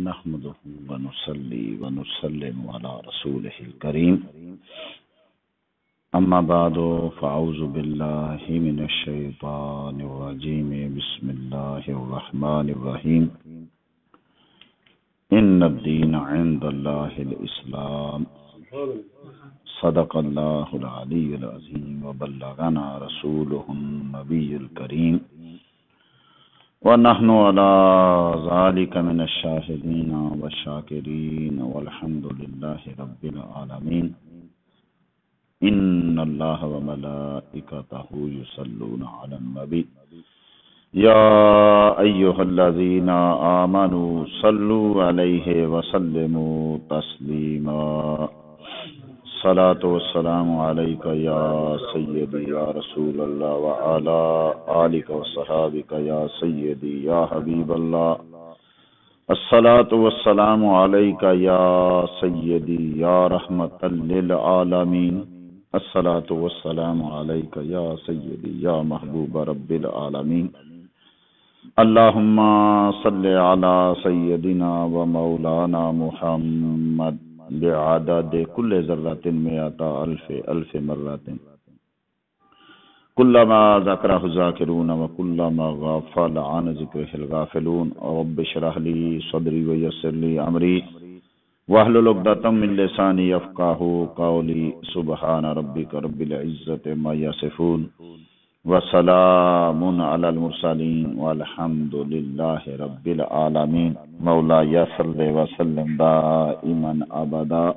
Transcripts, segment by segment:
نحمده ونصلي ونسلم على رسوله الكريم أما بعد فأعوذ بالله من الشيطان الرجيم بسم الله الرحمن الرحيم إن الدين عند الله الإسلام صدق الله العلي العظيم وبلغنا رسوله النبي الكريم ونحن على ذلك من الشاهدين والشاكرين والحمد لله رب العالمين إن الله وملائكته يصلون على النبي يا أيها الذين آمنوا صلوا عليه وسلموا تسليما صلاة والسلام عليك يا سيدي يا رسول الله وعلى آلك وصحابك يا سيدي يا حبيب الله الصلاة والسلام عليك يا سيدي يا رحمة للعالمين الصلاة والسلام عليك يا سيدي يا محبوب رب العالمين اللهم صل على سيدنا ومولانا محمد بعدد كل ذرة مئة ألف مرة كلما ذكره الذاكرون وكلما غفل عن ذكره الغافلون رب اشرح لي صدري ويسر لي أمري واحلل عقدة من لساني يفقهوا قولي سبحان ربك رب العزة ما يصفون وسلام على المرسلين والحمد لله رب العالمين مولاي صل وسلم دائما ابدا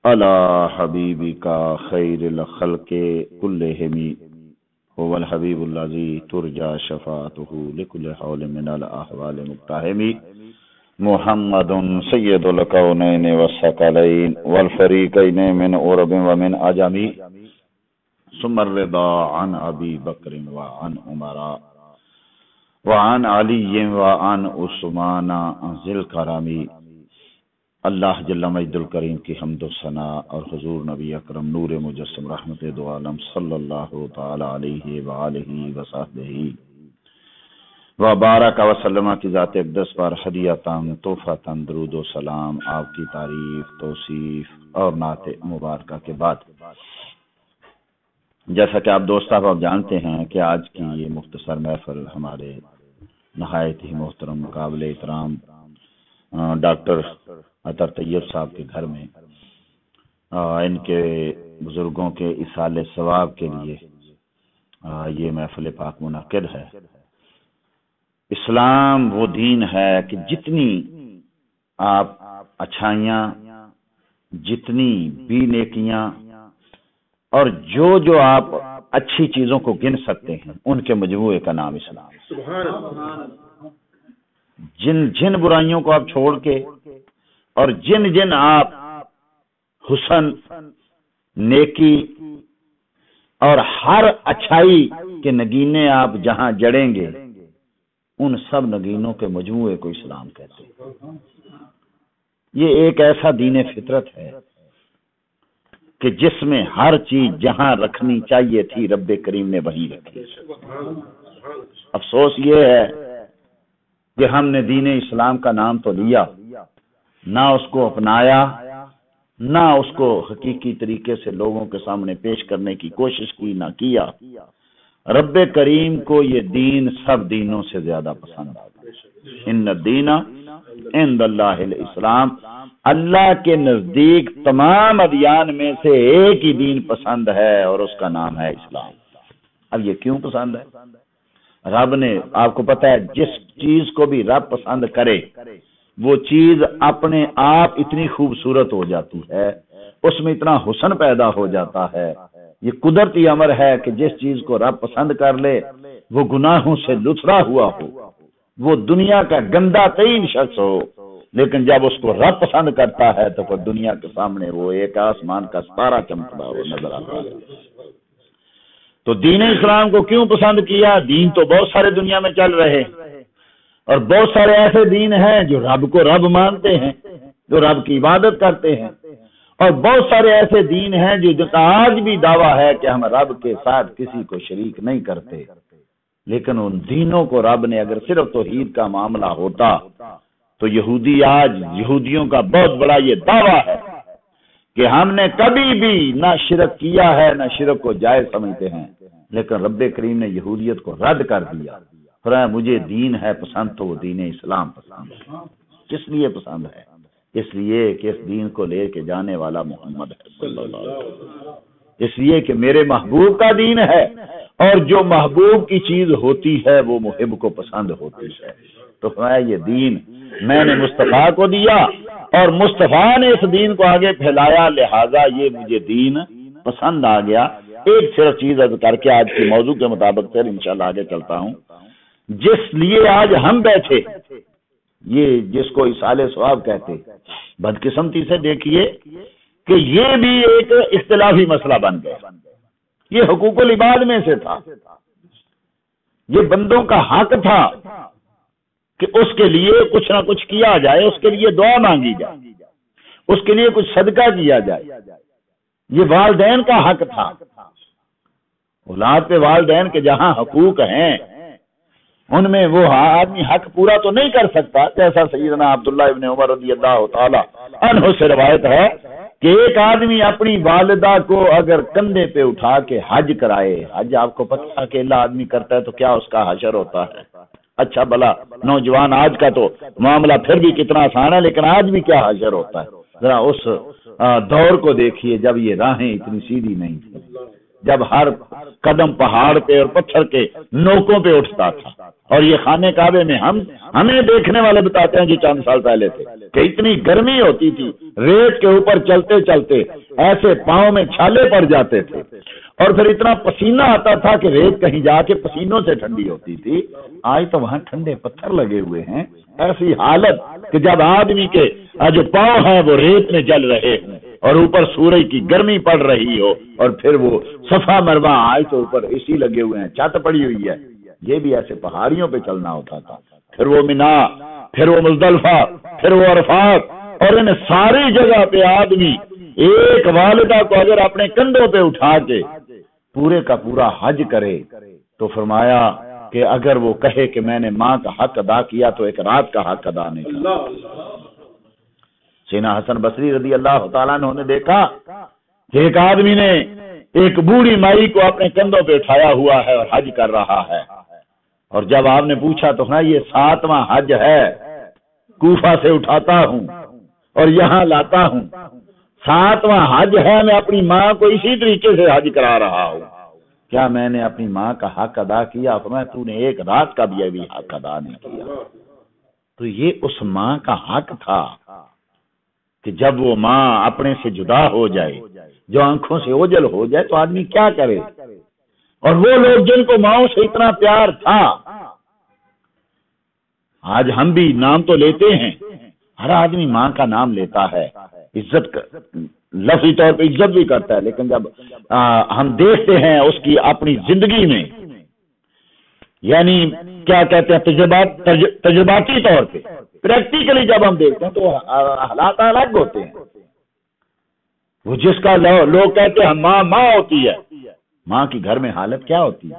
على حبيبك خير الخلق كلهم هو الحبيب الذي ترجى شفاعته لكل حول من الاحوال مقتحم محمد سيد الكونين والثقلين والفريقين من عرب ومن عجم ثم الرضا عن ابي بکر وعن عمر وعن علی وعن عثمان ذی الکرم اللہ جل مجد الکریم کی حمد و ثنا اور حضور نبی اکرم نور مجسم رحمت دو عالم صلی اللہ تعالی علیہ وآلہ وصحبہ وبارک وسلم کی ذات اقدس پر ہدیۃً تحفۃً درود و سلام آپ کی تعریف توصیف اور نعت مبارکہ کے بعد جیسا کہ آپ دوست آپ جانتے ہیں کہ آج کی یہ مختصر محفل ہمارے نہایت ہی محترم قابل احترام ڈاکٹر عطر طیب صاحب کے گھر میں ان کے بزرگوں کے ایصال ثواب کے لیے یہ محفل پاک منعقد ہے۔ اسلام وہ دین ہے کہ جتنی آپ اچھائیاں جتنی بھی نیکیاں اور جو آپ اچھی چیزوں کو گن سکتے ہیں ان کے مجموعے کا نام اسلام ہے۔ جن برائیوں کو آپ چھوڑ کے اور جن آپ حسن نیکی اور ہر اچھائی کے نگینے آپ جہاں جڑیں گے ان سب نگینوں کے مجموعے کو اسلام کہتے ہیں۔ یہ ایک ایسا دین فطرت ہے کہ جس میں ہر چیز جہاں رکھنی چاہیے تھی رب کریم نے وہیں رکھی۔ افسوس یہ ہے کہ ہم نے دین اسلام کا نام تو لیا، نہ اس کو اپنایا، نہ اس کو حقیقی طریقے سے لوگوں کے سامنے پیش کرنے کی کوشش کی، نہ کیا۔ رب کریم کو یہ دین سب دینوں سے زیادہ پسند آتا ہے۔ ان الدین عند اللہ الاسلام، اللہ کے نزدیک تمام ادیان میں سے ایک ہی دین پسند ہے اور اس کا نام ہے اسلام۔ اب یہ کیوں پسند ہے؟ رب نے، آپ کو پتہ ہے جس چیز کو بھی رب پسند کرے وہ چیز اپنے آپ اتنی خوبصورت ہو جاتی ہے، اس میں اتنا حسن پیدا ہو جاتا ہے۔ یہ قدرتی امر ہے کہ جس چیز کو رب پسند کر لے وہ گناہوں سے لتھڑا ہوا ہو، وہ دنیا کا گندا ترین شخص ہو، لیکن جب اس کو رب پسند کرتا ہے تو پھر دنیا کے سامنے وہ ایک آسمان کا ستارہ چمکتا ہوا نظر آتا ہے۔ تو دین اسلام کو کیوں پسند کیا؟ دین تو بہت سارے دنیا میں چل رہے اور بہت سارے ایسے دین ہیں جو رب کو رب مانتے ہیں، جو رب کی عبادت کرتے ہیں، اور بہت سارے ایسے دین ہیں جو آج بھی دعویٰ ہے کہ ہم رب کے ساتھ کسی کو شریک نہیں کرتے، لیکن ان دینوں کو رب نے اگر صرف توحید کا معاملہ ہوتا تو یہودی آج یہودیوں کا بہت بڑا یہ دعویٰ ہے کہ ہم نے کبھی بھی نہ شرک کیا ہے نہ شرک کو جائز سمجھتے ہیں، لیکن رب کریم نے یہودیت کو رد کر دیا، فرمایا مجھے دین ہے پسند تو وہ دین اسلام پسند ہے۔ کس لیے پسند ہے؟ اس لیے کہ اس دین کو لے کے جانے والا محمد ہے صلی اللہ علیہ وسلم، اس لیے کہ میرے محبوب کا دین ہے، اور جو محبوب کی چیز ہوتی ہے وہ محب کو پسند ہوتی ہے۔ تو فرمایا یہ دین میں نے مصطفیٰ کو دیا اور مصطفیٰ نے اس دین کو آگے پھیلایا، لہذا یہ مجھے دین پسند آ گیا۔ ایک صرف چیز عرض کر کے آج کے موضوع کے مطابق پھر انشاءاللہ آگے چلتا ہوں۔ جس لیے آج ہم بیٹھے، یہ جس کو اصالِ ثواب کہتے، بدقسمتی سے دیکھیے کہ یہ بھی ایک اختلافی مسئلہ بن گیا۔ یہ حقوق العباد میں سے تھا، یہ بندوں کا حق تھا کہ اس کے لیے کچھ نہ کچھ کیا جائے، اس کے لیے دعا مانگی جائے، اس کے لیے کچھ صدقہ کیا جائے۔ یہ والدین کا حق تھا، اولاد پہ والدین کے جہاں حقوق ہیں ان میں وہ آدمی حق پورا تو نہیں کر سکتا، جیسا سیدنا عبداللہ ابن عمر رضی اللہ تعالی عنہ سے روایت ہے کہ ایک آدمی اپنی والدہ کو اگر کندھے پہ اٹھا کے حج کرائے، حج آپ کو پتہ ہے اکیلا آدمی کرتا ہے تو کیا اس کا حشر ہوتا ہے۔ اچھا بھلا نوجوان آج کا تو معاملہ پھر بھی کتنا آسان ہے، لیکن آج بھی کیا حشر ہوتا ہے۔ ذرا اس دور کو دیکھیے جب یہ راہیں اتنی سیدھی نہیں تھی، جب ہر قدم پہاڑ پہ اور پتھر کے نوکوں پہ اٹھتا تھا، اور یہ خانہ کعبے میں ہمیں دیکھنے والے بتاتے ہیں جو چند سال پہلے تھے کہ اتنی گرمی ہوتی تھی، ریت کے اوپر چلتے چلتے ایسے پاؤں میں چھالے پڑ جاتے تھے، اور پھر اتنا پسینہ آتا تھا کہ ریت کہیں جا کے پسینوں سے ٹھنڈی ہوتی تھی۔ آج تو وہاں ٹھنڈے پتھر لگے ہوئے ہیں، ایسی حالت کہ جب آدمی کے جو پاؤں ہیں وہ ریت میں جل رہے ہیں اور اوپر سورج کی گرمی پڑ رہی ہو، اور پھر وہ صفا مروہ آج تو اوپر اسی لگے ہوئے ہیں، چھت پڑی ہوئی ہے۔ یہ بھی ایسے پہاڑیوں پہ چلنا ہوتا تھا، پھر وہ مینا، پھر وہ مزدلفہ، پھر وہ عرفات، اور ان ساری جگہ پہ آدمی ایک والدہ کو اگر اپنے کندھوں پہ اٹھا کے پورے کا پورا حج کرے تو فرمایا کہ اگر وہ کہے کہ میں نے ماں کا حق ادا کیا تو ایک رات کا حق ادا نہیں کیا۔ سیدنا حسن بصری رضی اللہ تعالیٰ نے دیکھا کہ ایک آدمی نے ایک بوڑھی مائی کو اپنے کندھوں پہ اٹھایا ہوا ہے اور حج کر رہا ہے، اور جب آپ نے پوچھا تو یہ 7واں حج ہے، کوفہ سے اٹھاتا ہوں اور یہاں لاتا ہوں، 7واں حج ہے، میں اپنی ماں کو اسی طریقے سے حج کرا رہا ہوں، کیا میں نے اپنی ماں کا حق ادا کیا؟ فرمایا تو نے ایک رات کا بھی ابھی حق ادا نہیں کیا۔ تو یہ اس ماں کا حق تھا کہ جب وہ ماں اپنے سے جدا ہو جائے، جو آنکھوں سے اوجھل ہو جائے تو آدمی کیا کرے، اور وہ لوگ جن کو ماؤں سے اتنا پیار تھا، آج ہم بھی نام تو لیتے ہیں، ہر آدمی ماں کا نام لیتا ہے، عزت لفظی طور پہ عزت بھی کرتا ہے، لیکن جب ہم دیکھتے ہیں اس کی اپنی زندگی میں، یعنی کیا کہتے ہیں تجرباتی طور پہ پریکٹیکلی جب ہم دیکھتے ہیں تو حالات الگ ہوتے ہیں۔ وہ جس کا لوگ کہتے ہیں ماں ہوتی ہے، ماں کی گھر میں حالت کیا ہوتی ہے؟